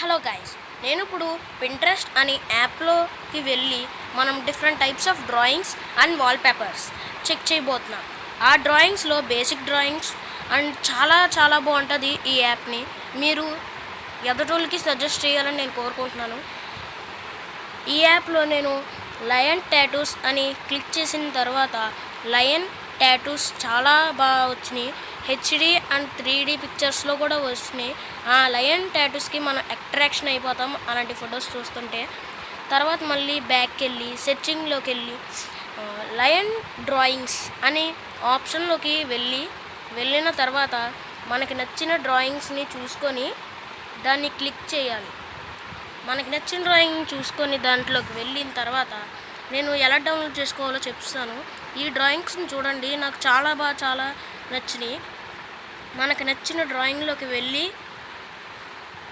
Hello guys, నేను ఇప్పుడు Pinterest అనే యాప్లోకి వెళ్ళి మనం different types of drawings and wallpapers check చేయబోతున్నాం. ఆ డ్రాయింగ్స్లో బేసిక్ డ్రాయింగ్స్ అండ్ చాలా బాగుంటుంది. ఈ యాప్ని మీరు ఎదుటోళ్ళకి సజెస్ట్ చేయాలని నేను కోరుకుంటున్నాను. ఈ యాప్లో నేను లయన్ టాటూస్ అని క్లిక్ చేసిన తర్వాత లయన్ టాటూస్ చాలా బాగా వచ్చినాయి. హెచ్డి అండ్ 3D పిక్చర్స్లో కూడా వచ్చినాయి. ఆ లయన్ టాటూస్కి మనం అట్రాక్షన్ అయిపోతాం అలాంటి ఫొటోస్ చూస్తుంటే. తర్వాత మళ్ళీ బ్యాక్కి వెళ్ళి సెర్చింగ్లోకి వెళ్ళి లయన్ డ్రాయింగ్స్ అనే ఆప్షన్లోకి వెళ్ళిన తర్వాత మనకి నచ్చిన డ్రాయింగ్స్ని చూసుకొని దాన్ని క్లిక్ చేయాలి. మనకి నచ్చిన డ్రాయింగ్ చూసుకొని దాంట్లోకి వెళ్ళిన తర్వాత నేను ఎలా డౌన్లోడ్ చేసుకోవాలో చెప్తాను. ఈ డ్రాయింగ్స్ని చూడండి, నాకు చాలా నచ్చినాయి. మనకు నచ్చిన డ్రాయింగ్లోకి వెళ్ళి